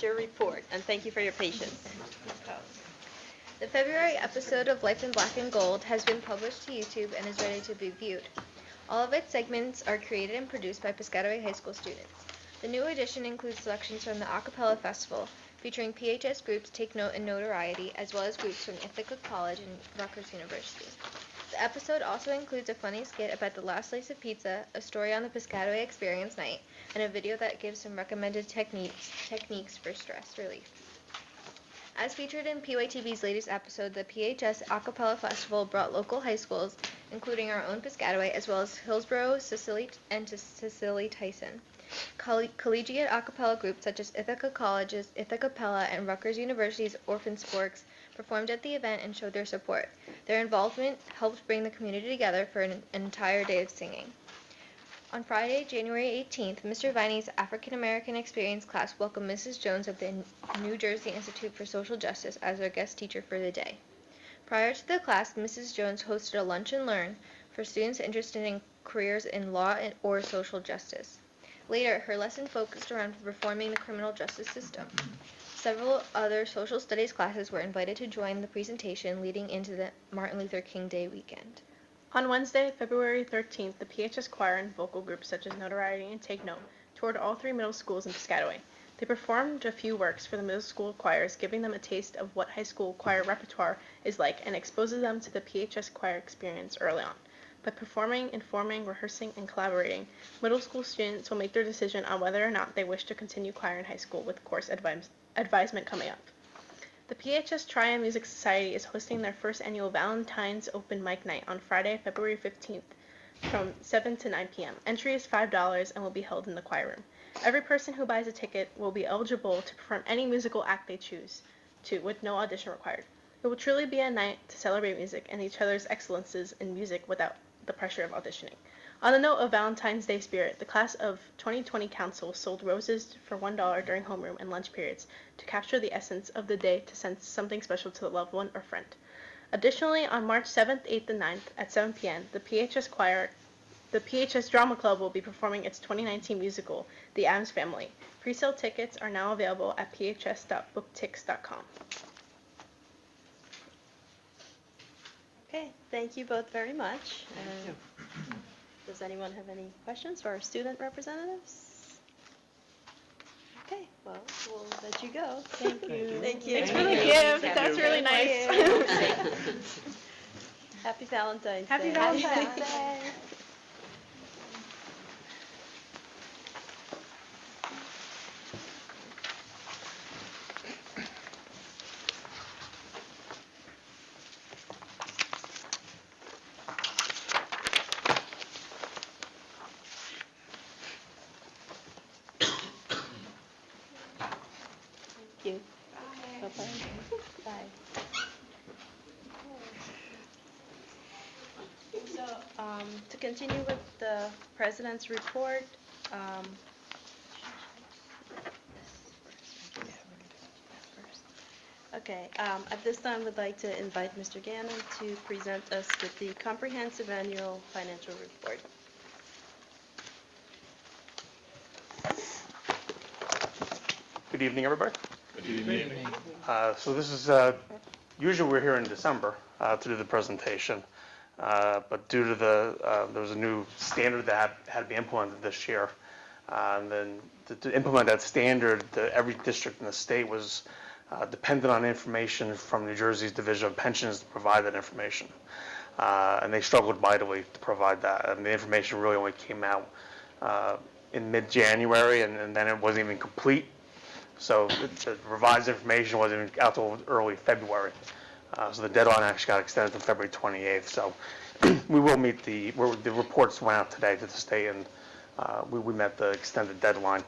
your report, and thank you for your patience. The February episode of Life in Black and Gold has been published to YouTube and is ready to be viewed. All of its segments are created and produced by Piscataway High School students. The new edition includes selections from the Acapella Festival, featuring PHS groups Take Note and Notoriety, as well as groups from Ithaca College and Rutgers University. The episode also includes a funny skit about the last slice of pizza, a story on the Piscataway Experience Night, and a video that gives some recommended techniques for stress relief. As featured in PYTV's latest episode, the PHS Acapella Festival brought local high schools, including our own Piscataway, as well as Hillsborough, Cicely Tyson. Collegiate acapella groups such as Ithaca College's Ithacapella and Rutgers University's Orphan Sporks performed at the event and showed their support. Their involvement helped bring the community together for an entire day of singing. On Friday, January 18th, Mr. Viney's African American Experience class welcomed Mrs. Jones of the New Jersey Institute for Social Justice as our guest teacher for the day. Prior to the class, Mrs. Jones hosted a lunch and learn for students interested in careers in law or social justice. Later, her lesson focused around reforming the criminal justice system. Several other social studies classes were invited to join the presentation leading into the Martin Luther King Day weekend. On Wednesday, February 13th, the PHS choir and vocal groups such as Notoriety and Take Note toured all three middle schools in Piscataway. They performed a few works for the middle school choirs, giving them a taste of what high school choir repertoire is like and exposes them to the PHS choir experience early on. By performing, informing, rehearsing, and collaborating, middle school students will make their decision on whether or not they wish to continue choir in high school with course advisement coming up. The PHS Triad Music Society is hosting their first annual Valentine's Open Mic Night on Friday, February 15th from 7 to 9 p.m. Entry is $5 and will be held in the choir room. Every person who buys a ticket will be eligible to perform any musical act they choose to, with no audition required. It will truly be a night to celebrate music and each other's excellences in music without the pressure of auditioning. On the note of Valentine's Day spirit, the class of 2020 council sold roses for $1 during homeroom and lunch periods to capture the essence of the day to send something special to a loved one or friend. Additionally, on March 7th, 8th, and 9th at 7 p.m., the PHS Drama Club will be performing its 2019 musical, The Addams Family. Pre-sale tickets are now available at phs.booktix.com. Okay, thank you both very much. Does anyone have any questions for our student representatives? Okay, well, we'll let you go. Thank you. Thank you. Thanks for the gift. That's really nice. Happy Valentine's Day. Happy Valentine's Day. Thank you. Bye-bye. Bye. So, to continue with the president's report, at this time, we'd like to invite Mr. Gannon to present us with the comprehensive annual financial report. Good evening, everybody. Good evening. So this is, usually we're here in December to do the presentation, but due to there was a new standard that had to be implemented this year. And then to implement that standard, every district in the state was dependent on information from New Jersey's Division of Pensions to provide that information. And they struggled mightily to provide that. And the information really only came out in mid-January, and then it wasn't even complete. So the revised information wasn't even out till early February. So the deadline actually got extended to February 28th. So we will meet the reports went out today to the state, and we met the extended deadline.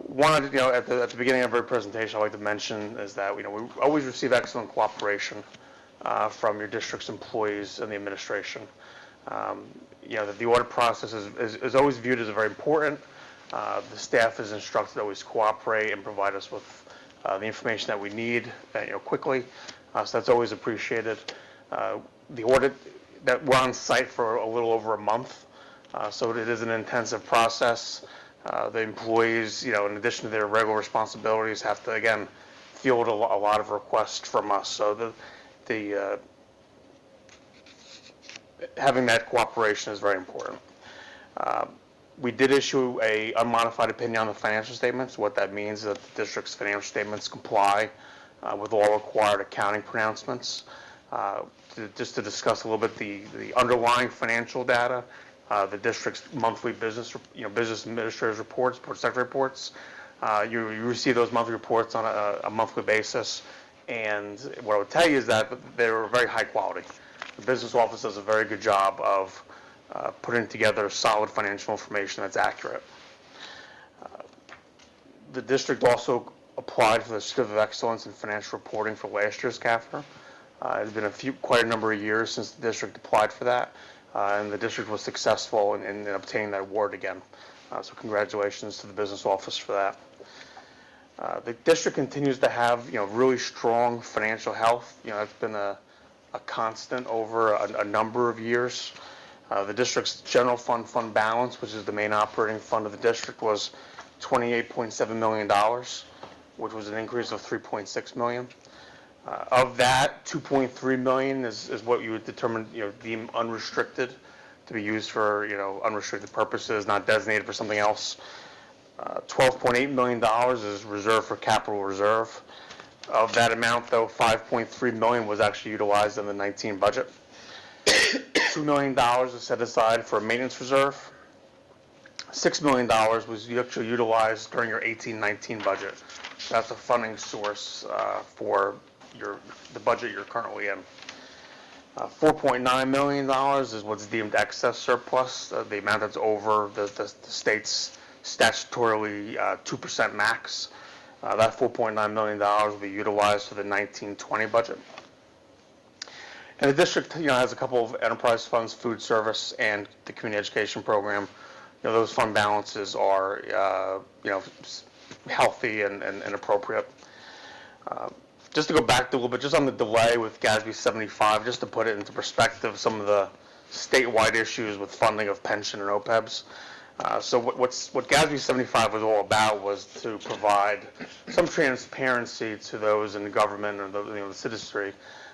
One, at the beginning of every presentation, I'd like to mention is that, we always receive excellent cooperation from your district's employees and the administration. That the audit process is always viewed as very important. The staff is instructed to always cooperate and provide us with the information that we need, quickly. So that's always appreciated. The audit, that we're on site for a little over a month, so it is an intensive process. The employees, in addition to their regular responsibilities, have to, again, field a lot of requests from us. So the having that cooperation is very important. We did issue a unmodified opinion on the financial statements. What that means is that the district's financial statements comply with all required accounting pronouncements. Just to discuss a little bit the underlying financial data, the district's monthly business administrators reports, board secretary reports. You receive those monthly reports on a monthly basis, and what I would tell you is that they're very high quality. The business office does a very good job of putting together solid financial information that's accurate. The district also applied for the Certificate of Excellence in Financial Reporting for last year's CAFR. It's been quite a number of years since the district applied for that, and the district was successful in obtaining that award again. So congratulations to the business office for that. The district continues to have, really strong financial health. That's been a constant over a number of years. The district's general fund balance, which is the main operating fund of the district, was $28.7 million, which was an increase of $3.6 million. Of that, $2.3 million is what you would determine, deem unrestricted to be used for, unrestricted purposes, not designated for something else. $12.8 million is reserved for capital reserve. Of that amount, though, $5.3 million was actually utilized in the 19 budget. $2 million was set aside for a maintenance reserve. $6 million was actually utilized during your 18-19 budget. That's a funding source for the budget you're currently in. $4.9 million is what's deemed excess surplus, the amount that's over the state's statutorily 2% max. That $4.9 million will be utilized for the 19-20 budget. And the district, has a couple of enterprise funds, food service, and the community education program. Those fund balances are, healthy and appropriate. Just to go back a little bit, just on the delay with GASB 75, just to put it into perspective, some of the statewide issues with funding of pension and OPEBs. So what GASB 75 was all about was to provide some transparency to those in the government or the citizenry.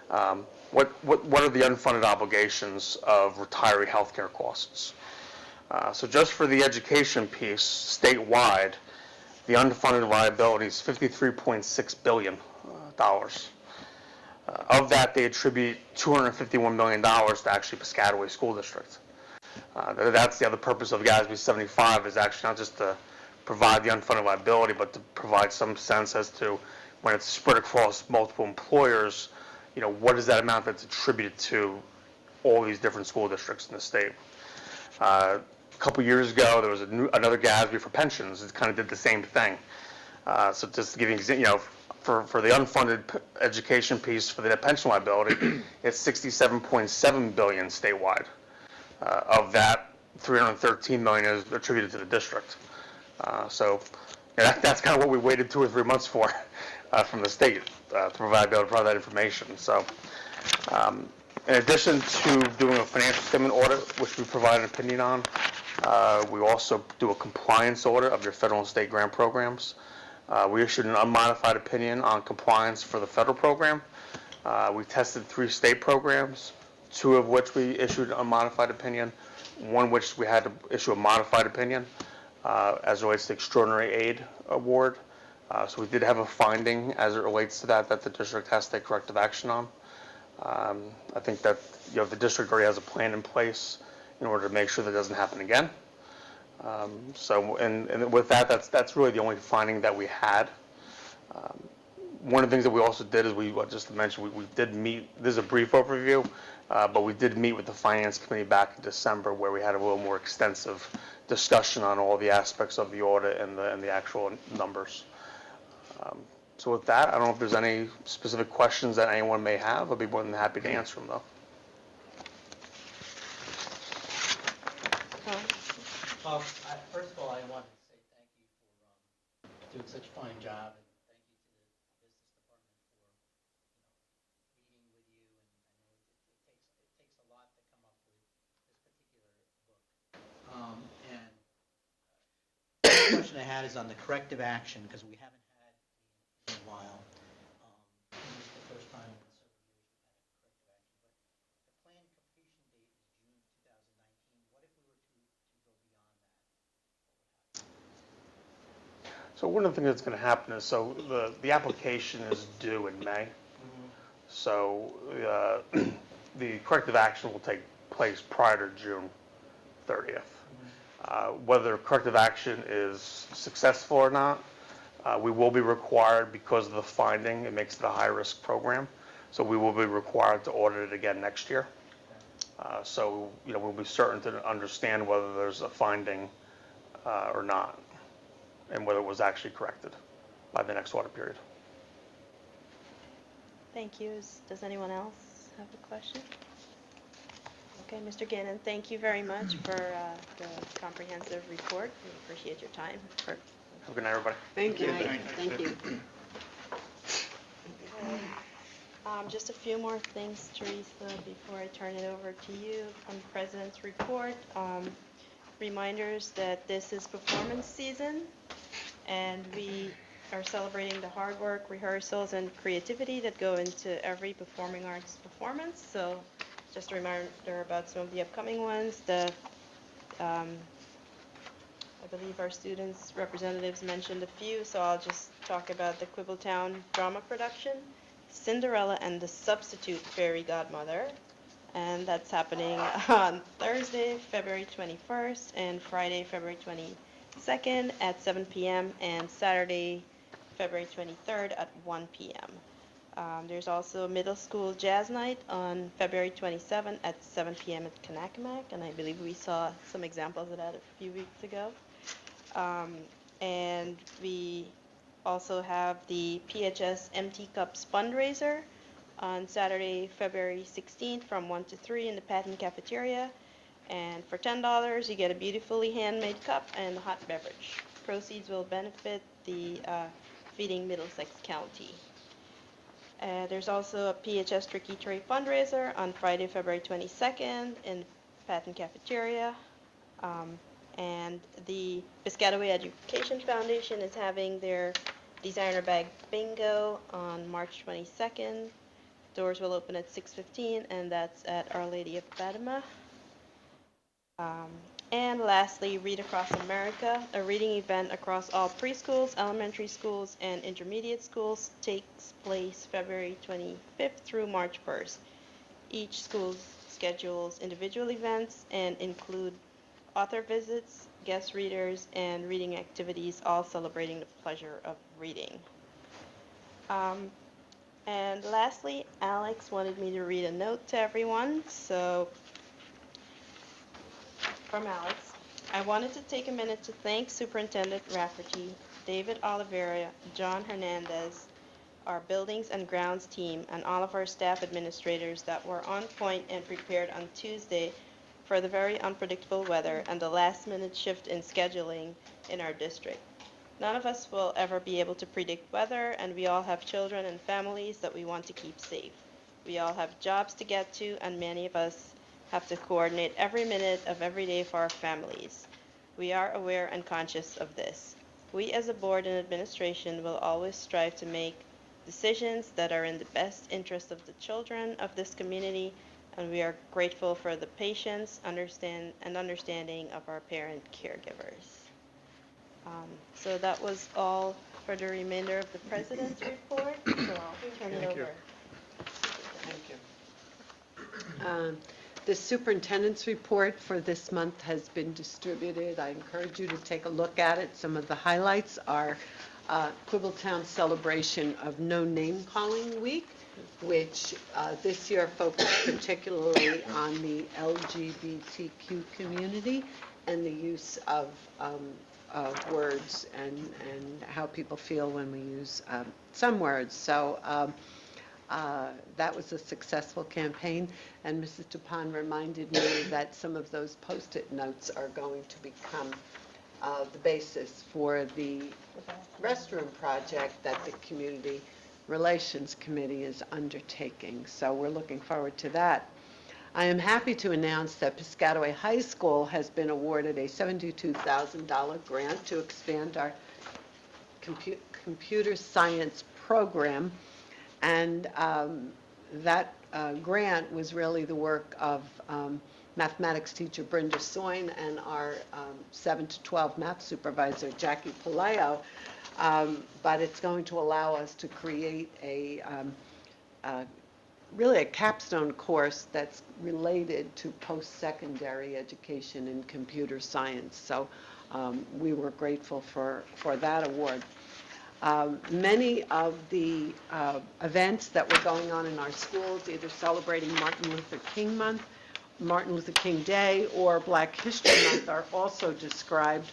What are the unfunded obligations of retiree health care costs? So just for the education piece, statewide, the unfunded liability is $53.6 billion. Of that, they attribute $251 million to actually Piscataway School District. That's the other purpose of GASB 75, is actually not just to provide the unfunded liability, but to provide some sense as to when it's spread across multiple employers, what is that amount that's attributed to all these different school districts in the state. A couple years ago, there was another GASB for pensions. It kind of did the same thing. So just to give you an example, for the unfunded education piece for the pension liability, it's $67.7 billion statewide. Of that, $313 million is attributed to the district. So that's kind of what we waited 2 or 3 months for from the state to provide that information. So in addition to doing a financial statement audit, which we provide an opinion on, we also do a compliance audit of your federal and state grant programs. We issued an unmodified opinion on compliance for the federal program. We tested 3 state programs, 2 of which we issued an unmodified opinion, 1 which we had to issue a modified opinion as it relates to extraordinary aid award. So we did have a finding as it relates to that the district has to take corrective action on. I think that the district already has a plan in place in order to make sure that doesn't happen again. So with that, that's really the only finding that we had. One of the things that we also did is just to mention, we did meet. This is a brief overview, but we did meet with the finance committee back in December, where we had a little more extensive discussion on all the aspects of the audit and the actual numbers. So with that, I don't know if there's any specific questions that anyone may have. I'll be more than happy to answer them, though. First of all, I wanted to say thank you for doing such a fine job, and thank you to the business department for meeting with you. And I know it takes a lot to come up with this particular book. And I had is on the corrective action, because we haven't had in a while. This is the first time in several years we've had a corrective action. But the planned completion date is June 2019. What if we were to go beyond that? So one of the things that's going to happen is, so the application is due in May. So the corrective action will take place prior to June 30th. Whether corrective action is successful or not, we will be required, because of the finding, it makes it a high-risk program. So we will be required to audit it again next year. So, we'll be certain to understand whether there's a finding or not, and whether it was actually corrected by the next audit period. Thank you. Does anyone else have a question? Okay, Mr. Gannon, thank you very much for the comprehensive report. We appreciate your time. Have a good night, everybody. Thank you. Thank you. Just a few more things, Teresa, before I turn it over to you from the President's report. Reminders that this is performance season, and we are celebrating the hard work, rehearsals, and creativity that go into every performing arts performance. So just a reminder about some of the upcoming ones. I believe our students' representatives mentioned a few, so I'll just talk about the Quibbletown drama production, Cinderella and the Substitute Fairy Godmother. And that's happening on Thursday, February 21st, and Friday, February 22nd at 7 p.m., and Saturday, February 23rd at 1 p.m. There's also a middle school jazz night on February 27th at 7 p.m. at Kanakamak, and I believe we saw some examples of that a few weeks ago. And we also have the PHS MT Cups fundraiser on Saturday, February 16th from 1 to 3 in the Patton Cafeteria. And for $10, you get a beautifully handmade cup and a hot beverage. Proceeds will benefit the Feeding Middlesex County. There's also a PHS Tricky Tray fundraiser on Friday, February 22nd in Patton Cafeteria. And the Piscataway Education Foundation is having their designer bag bingo on March 22nd. Doors will open at 6:15, and that's at Our Lady of Fatima. And lastly, Read Across America, a reading event across all preschools, elementary schools, and intermediate schools, takes place February 25th through March 1st. Each school schedules individual events and include author visits, guest readers, and reading activities, all celebrating the pleasure of reading. And lastly, Alex wanted me to read a note to everyone. So, from Alex, I wanted to take a minute to thank Superintendent Rafferty, David Oliveira, John Hernandez, our buildings and grounds team, and all of our staff administrators that were on point and prepared on Tuesday for the very unpredictable weather and the last-minute shift in scheduling in our district. None of us will ever be able to predict weather, and we all have children and families that we want to keep safe. We all have jobs to get to, and many of us have to coordinate every minute of every day for our families. We are aware and conscious of this. We as a board and administration will always strive to make decisions that are in the best interest of the children of this community, and we are grateful for the patience, understanding of our parent caregivers. So that was all for the remainder of the President's report, so I'll turn it over. Thank you. The superintendent's report for this month has been distributed. I encourage you to take a look at it. Some of the highlights are Quibbletown's celebration of No Name Calling Week, which this year focused particularly on the LGBTQ community and the use of words and how people feel when we use some words. So that was a successful campaign, and Mrs. Dupont reminded me that some of those Post-it notes are going to become the basis for the restroom project that the Community Relations Committee is undertaking. So we're looking forward to that. I am happy to announce that Piscataway High School has been awarded a $72,000 grant to expand our computer science program. And that grant was really the work of mathematics teacher Brenda Soin and our 7 to 12 math supervisor Jackie Palayo. But it's going to allow us to create really a capstone course that's related to post-secondary education in computer science. So we were grateful for that award. Many of the events that were going on in our schools, either celebrating Martin Luther King Month, Martin Luther King Day, or Black History Month, are also described.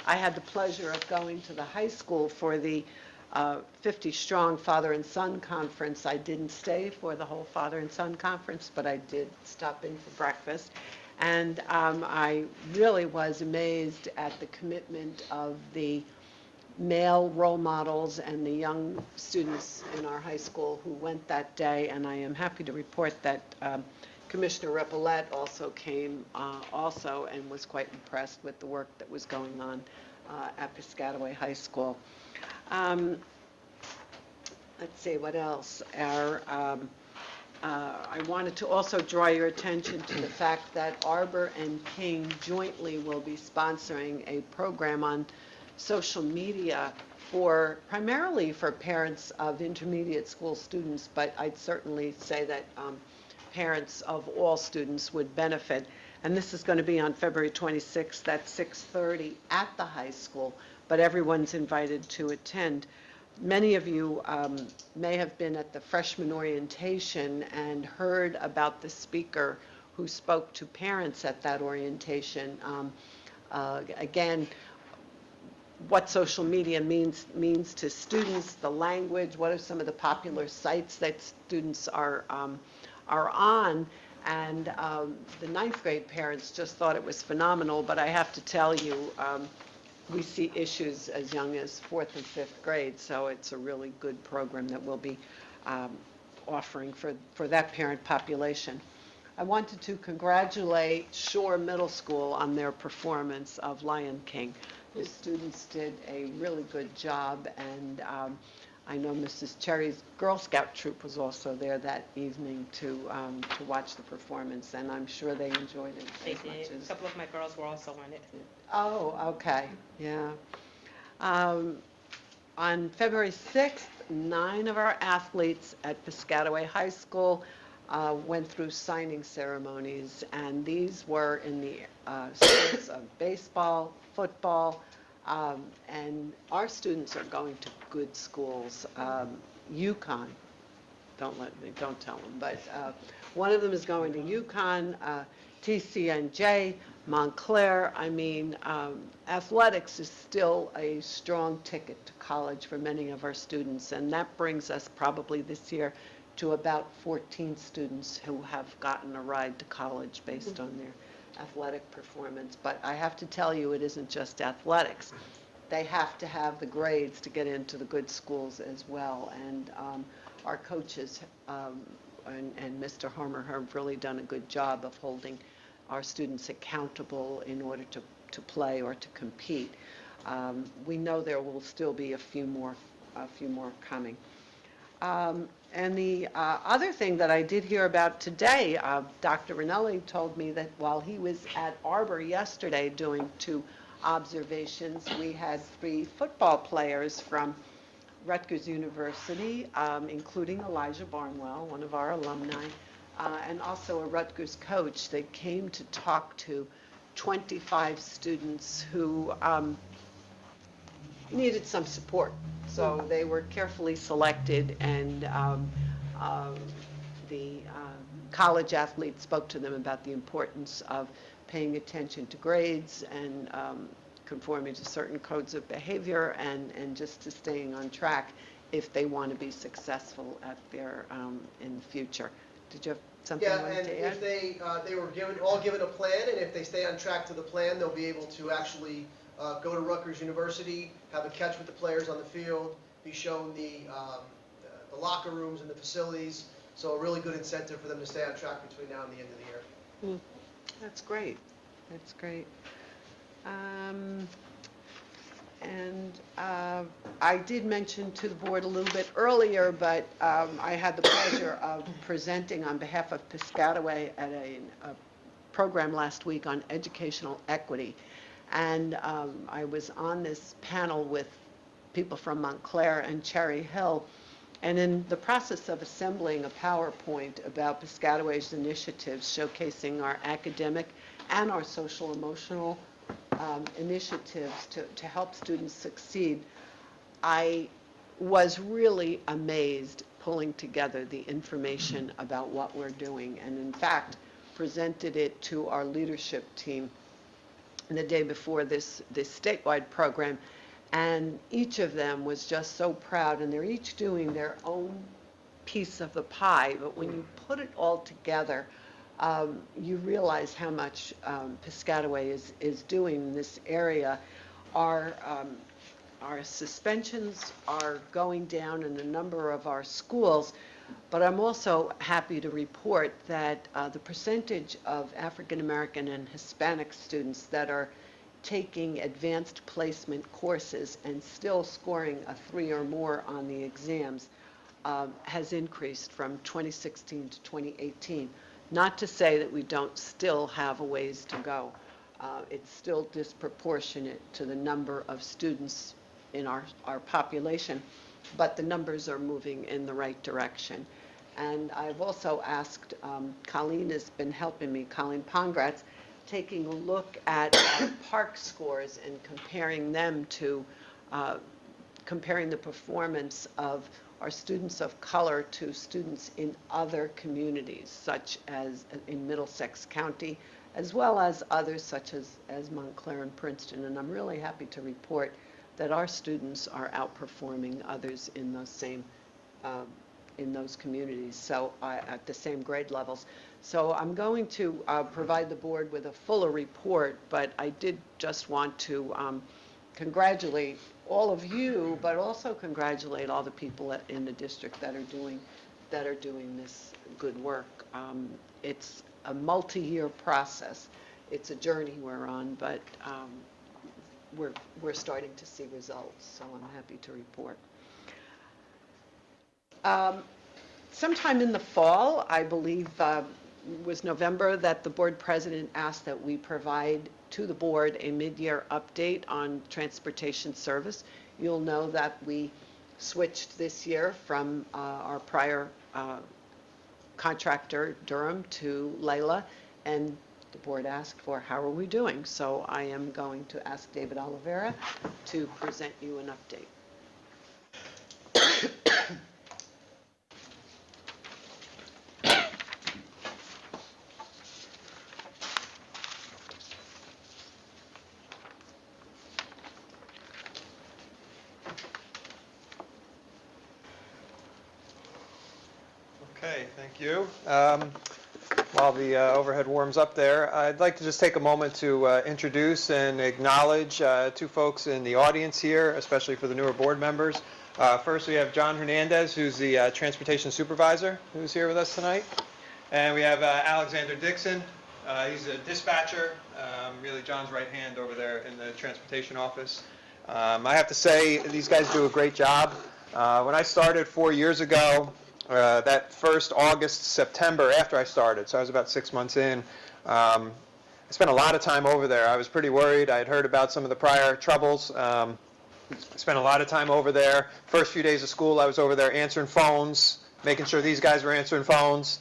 I had the pleasure of going to the high school for the 50 Strong Father and Son Conference. I didn't stay for the whole Father and Son Conference, but I did stop in for breakfast. And I really was amazed at the commitment of the male role models and the young students in our high school who went that day. And I am happy to report that Commissioner Repollette also came also and was quite impressed with the work that was going on at Piscataway High School. Let's see, what else? I wanted to also draw your attention to the fact that Arbor and King jointly will be sponsoring a program on social media primarily for parents of intermediate school students, but I'd certainly say that parents of all students would benefit. And this is going to be on February 26th at 6:30 at the high school, but everyone's invited to attend. Many of you may have been at the freshman orientation and heard about the speaker who spoke to parents at that orientation. Again, what social media means to students, the language, what are some of the popular sites that students are on, and the ninth grade parents just thought it was phenomenal, but I have to tell you, we see issues as young as 4th and 5th grade, so it's a really good program that we'll be offering for that parent population. I wanted to congratulate Shore Middle School on their performance of Lion King. The students did a really good job, and I know Mrs. Cherry's Girl Scout troop was also there that evening to watch the performance, and I'm sure they enjoyed it They as much did. as. A couple of my girls were also on it. Oh, okay, yeah. On February 6th, 9 of our athletes at Piscataway High School went through signing ceremonies, and these were in the sports of baseball, football, and our students are going to good schools. UConn, don't tell them, but one of them is going to UConn, TCNJ, Montclair. I mean, athletics is still a strong ticket to college for many of our students, and that brings us probably this year to about 14 students who have gotten a ride to college based on their athletic performance. But I have to tell you, it isn't just athletics. They have to have the grades to get into the good schools as well, and our coaches and Mr. Harmer have really done a good job of holding our students accountable in order to play or to compete. We know there will still be a few more coming. And the other thing that I did hear about today, Dr. Ranelli told me that while he was at Arbor yesterday doing 2 observations, we had 3 football players from Rutgers University, including Elijah Barnwell, one of our alumni, and also a Rutgers coach that came to talk to 25 students who needed some support. So they were carefully selected, and the college athletes spoke to them about the importance of paying attention to grades and conforming to certain codes of behavior and just to staying on track if they want to be successful at their in the future. Did you have something you wanted to add? Yeah, and if they were given a plan, and if they stay on track to the plan, they'll be able to actually go to Rutgers University, have a catch with the players on the field, be shown the locker rooms and the facilities. So a really good incentive for them to stay on track between now and the end of the year. That's great. That's great. And I did mention to the board a little bit earlier, but I had the pleasure of presenting on behalf of Piscataway at a program last week on educational equity. And I was on this panel with people from Montclair and Cherry Hill. And in the process of assembling a PowerPoint about Piscataway's initiatives showcasing our academic and our social emotional initiatives to help students succeed, I was really amazed pulling together the information about what we're doing, and in fact presented it to our leadership team the day before this statewide program, and each of them was just so proud, and they're each doing their own piece of the pie, but when you put it all together, you realize how much Piscataway is doing in this area. Our suspensions are going down in a number of our schools, but I'm also happy to report that the percentage of African American and Hispanic students that are taking advanced placement courses and still scoring a 3 or more on the exams has increased from 2016 to 2018. Not to say that we don't still have a ways to go. It's still disproportionate to the number of students in our population, but the numbers are moving in the right direction. And I've also asked, Colleen has been helping me, Colleen Pongratz, taking a look at our PARCC scores and comparing them to, comparing the performance of our students of color to students in other communities, such as in Middlesex County, as well as others such as Montclair and Princeton. And I'm really happy to report that our students are outperforming others in those same, in those communities, so at the same grade levels. So I'm going to provide the board with a fuller report, but I did just want to congratulate all of you, but also congratulate all the people in the district that are doing this good work. It's a multi-year process. It's a journey we're on, but we're starting to see results, so I'm happy to report. Sometime in the fall, I believe was November, that the board president asked that we provide to the board a mid-year update on transportation service. You'll know that we switched this year from our prior contractor, Durham, to Layla, and the board asked for how are we doing. So I am going to ask David Oliveira to present you an update. Okay, thank you. While the overhead warms up there, I'd like to just take a moment to introduce and acknowledge two folks in the audience here, especially for the newer board members. First, we have John Hernandez, who's the transportation supervisor, who's here with us tonight. And we have Alexander Dixon. He's a dispatcher, really John's right hand over there in the transportation office. I have to say, these guys do a great job. When I started 4 years ago, that first August, September after I started, so I was about 6 months in, I spent a lot of time over there. I was pretty worried. I had heard about some of the prior troubles. I spent a lot of time over there. First few days of school, I was over there answering phones, making sure these guys were answering phones.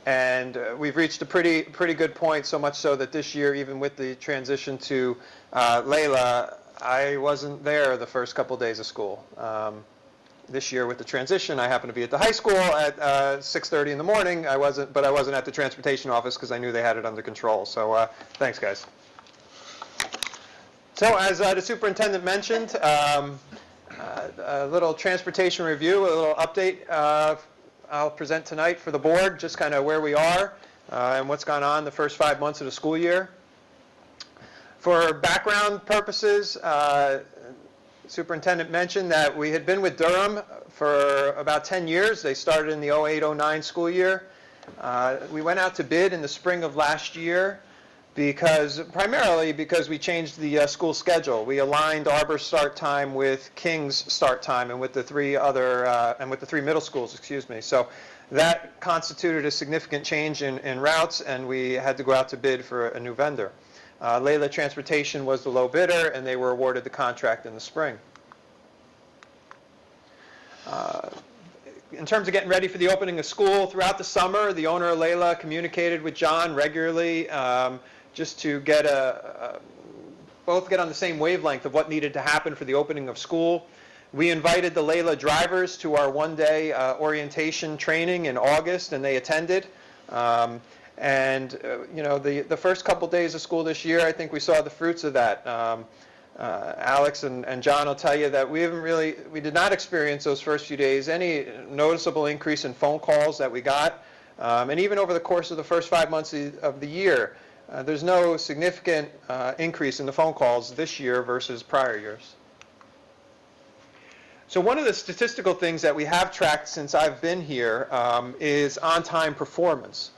And we've reached a pretty good point, so much so that this year, even with the transition to Layla, I wasn't there the first couple days of school. This year with the transition, I happened to be at the high school at 6:30 in the morning. But I wasn't at the transportation office because I knew they had it under control. So thanks, guys. So as the superintendent mentioned, a little transportation review, a little update I'll present tonight for the board, just kind of where we are and what's gone on the first 5 months of the school year. For background purposes, superintendent mentioned that we had been with Durham for about 10 years. They started in the 08-09 school year. We went out to bid in the spring of last year primarily because we changed the school schedule. We aligned Arbor's start time with King's start time and with the three middle schools, excuse me. So that constituted a significant change in routes, and we had to go out to bid for a new vendor. Layla Transportation was the low bidder, and they were awarded the contract in the spring. In terms of getting ready for the opening of school, throughout the summer, the owner of Layla communicated with John regularly just to both get on the same wavelength of what needed to happen for the opening of school. We invited the Layla drivers to our one-day orientation training in August, and they attended. The first couple days of school this year, I think we saw the fruits of that. Alex and John will tell you that we did not experience those first few days any noticeable increase in phone calls that we got. And even over the course of the first 5 months of the year, there's no significant increase in the phone calls this year versus prior years. So one of the statistical things that we have tracked since I've been here is on-time performance.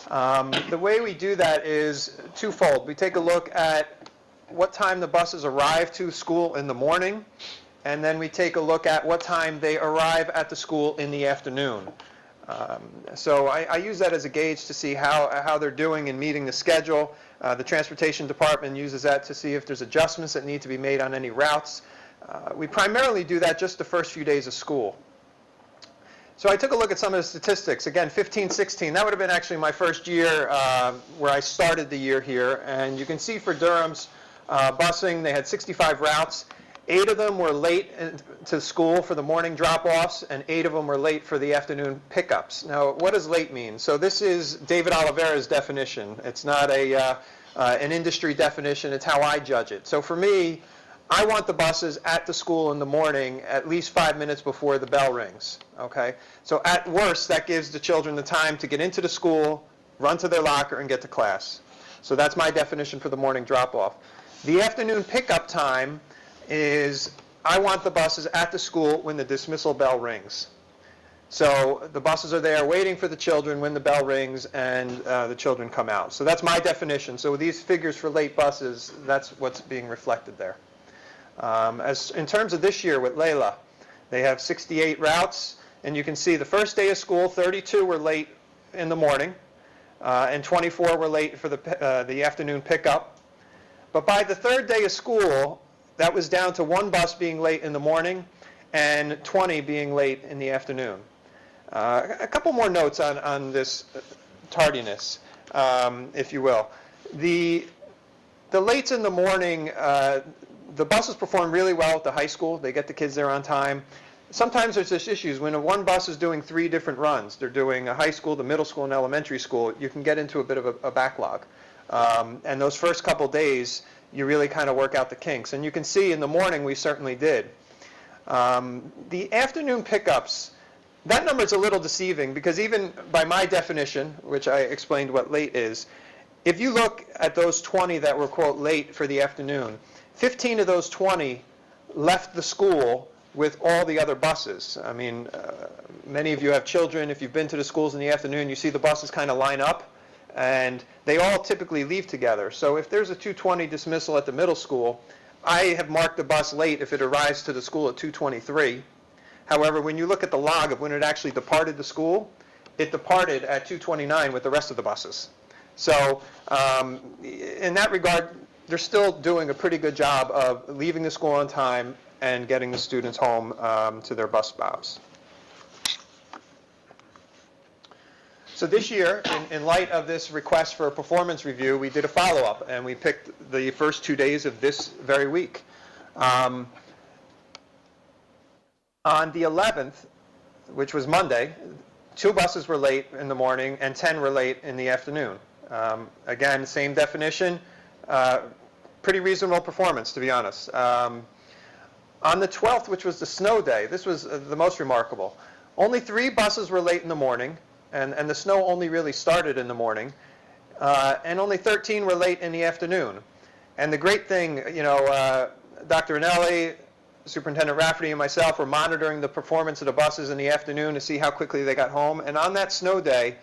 The way we do that is twofold. We take a look at what time the buses arrive to school in the morning, and then we take a look at what time they arrive at the school in the afternoon. So I use that as a gauge to see how they're doing in meeting the schedule. The transportation department uses that to see if there's adjustments that need to be made on any routes. We primarily do that just the first few days of school. So I took a look at some of the statistics. Again, 15, 16, that would have been actually my first year where I started the year here. And you can see for Durham's busing, they had 65 routes. 8 of them were late to school for the morning drop-offs, and 8 of them were late for the afternoon pickups. Now, what does late mean? So this is David Oliveira's definition. It's not an industry definition. It's how I judge it. So for me, I want the buses at the school in the morning at least 5 minutes before the bell rings, okay? So at worst, that gives the children the time to get into the school, run to their locker, and get to class. So that's my definition for the morning drop-off. The afternoon pickup time is I want the buses at the school when the dismissal bell rings. So the buses are there waiting for the children when the bell rings and the children come out. So that's my definition. So these figures for late buses, that's what's being reflected there. As in terms of this year with Layla, they have 68 routes, and you can see the first day of school, 32 were late in the morning, and 24 were late for the afternoon pickup. But by the third day of school, that was down to 1 bus being late in the morning and 20 being late in the afternoon. A couple more notes on this tardiness, if you will. The lates in the morning, the buses perform really well at the high school. They get the kids there on time. Sometimes there's just issues. When one bus is doing 3 different runs, they're doing a high school, the middle school, and elementary school, you can get into a bit of a backlog. And those first couple days, you really kind of work out the kinks. And you can see in the morning we certainly did. The afternoon pickups, that number is a little deceiving because even by my definition, which I explained what late is, if you look at those 20 that were, quote, late for the afternoon, 15 of those 20 left the school with all the other buses. I mean, many of you have children. If you've been to the schools in the afternoon, you see the buses kind of line up, and they all typically leave together. So if there's a 2:20 dismissal at the middle school, I have marked the bus late if it arrives to the school at 2:23. However, when you look at the log of when it actually departed the school, it departed at 2:29 with the rest of the buses. So in that regard, they're still doing a pretty good job of leaving the school on time and getting the students home to their bus stops. So this year, in light of this request for a performance review, we did a follow-up, and we picked the first 2 days of this very week. On the 11th, which was Monday, 2 buses were late in the morning and 10 were late in the afternoon. Again, same definition, pretty reasonable performance, to be honest. On the 12th, which was the snow day, this was the most remarkable. Only 3 buses were late in the morning, and the snow only really started in the morning, and only 13 were late in the afternoon. And the great thing, Dr. Anelli, Superintendent Rafferty, and myself were monitoring the performance of the buses in the afternoon to see how quickly they got home. And on that snow day,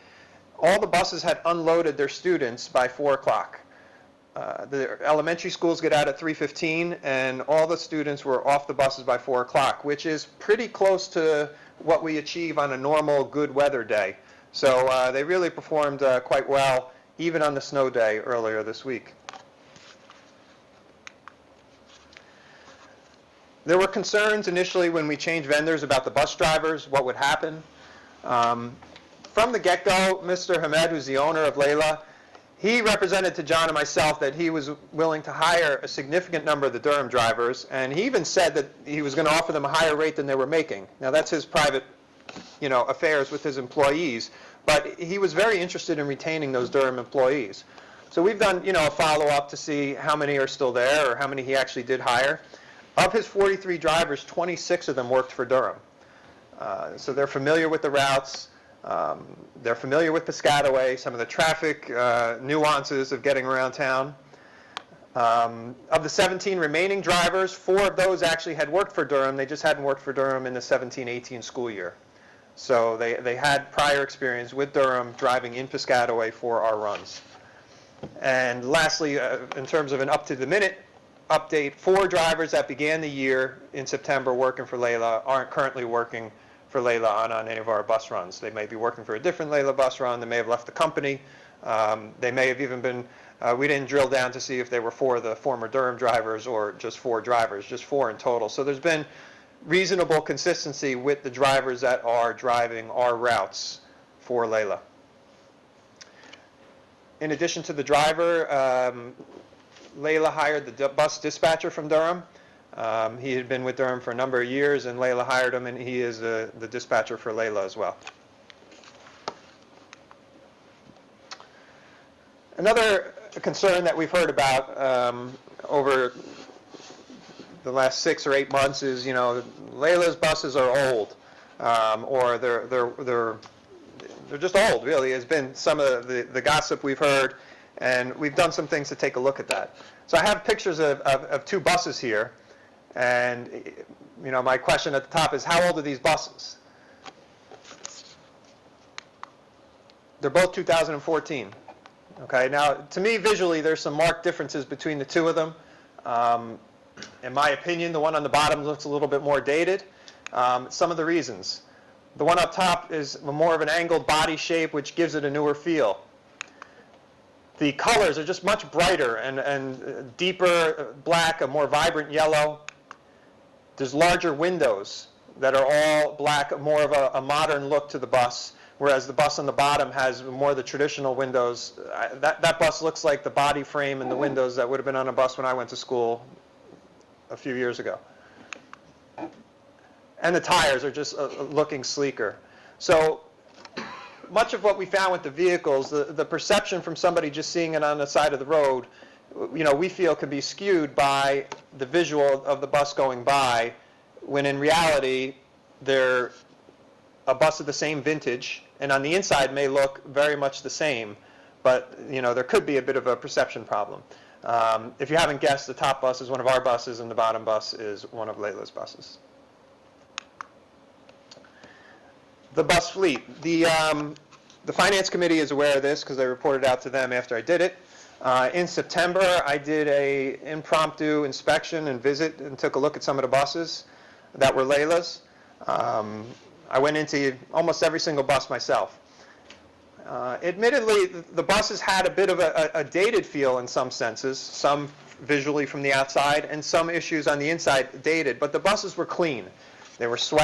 all the buses had unloaded their students by 4 o'clock. The elementary schools get out at 3:15, and all the students were off the buses by 4 o'clock, which is pretty close to what we achieve on a normal good weather day. So they really performed quite well, even on the snow day earlier this week. There were concerns initially when we changed vendors about the bus drivers, what would happen. From the get-go, Mr. Hamed, who's the owner of Layla, he represented to John and myself that he was willing to hire a significant number of the Durham drivers, and he even said that he was going to offer them a higher rate than they were making. Now, that's his private, affairs with his employees, but he was very interested in retaining those Durham employees. So we've done, a follow-up to see how many are still there or how many he actually did hire. Of his 43 drivers, 26 of them worked for Durham. So they're familiar with the routes. They're familiar with Piscataway, some of the traffic nuances of getting around town. Of the 17 remaining drivers, 4 of those actually had worked for Durham. They just hadn't worked for Durham in the 17-18 school year. So they had prior experience with Durham driving in Piscataway for our runs. And lastly, in terms of an up-to-the-minute update, 4 drivers that began the year in September working for Layla aren't currently working for Layla on any of our bus runs. They may be working for a different Layla bus run. They may have left the company. They may have even been, we didn't drill down to see if they were 4 of the former Durham drivers or just 4 drivers, just 4 in total. So there's been reasonable consistency with the drivers that are driving our routes for Layla. In addition to the driver, Layla hired the bus dispatcher from Durham. He had been with Durham for a number of years, and Layla hired him, and he is the dispatcher for Layla as well. Another concern that we've heard about over the last 6 or 8 months is, Layla's buses are old, or they're just old, really, has been some of the gossip we've heard, and we've done some things to take a look at that. So I have pictures of 2 buses here. And, my question at the top is, how old are these buses? They're both 2014. Okay, now, to me, visually, there's some marked differences between the 2 of them. In my opinion, the one on the bottom looks a little bit more dated. Some of the reasons. The one up top is more of an angled body shape, which gives it a newer feel. The colors are just much brighter and deeper black, a more vibrant yellow. There's larger windows that are all black, more of a modern look to the bus, whereas the bus on the bottom has more of the traditional windows. That bus looks like the body frame and the windows that would have been on a bus when I went to school a few years ago. And the tires are just looking sleeker. So much of what we found with the vehicles, the perception from somebody just seeing it on the side of the road, we feel can be skewed by the visual of the bus going by, when in reality, they're a bus of the same vintage, and on the inside may look very much the same, but there could be a bit of a perception problem. If you haven't guessed, the top bus is one of our buses, and the bottom bus is one of Layla's buses. The bus fleet. The Finance Committee is aware of this because I reported out to them after I did it. In September, I did an impromptu inspection and visit and took a look at some of the buses that were Layla's. I went into almost every single bus myself. Admittedly, the buses had a bit of a dated feel in some senses, some visually from the outside, and some issues on the inside dated, but the buses were clean. They were swept.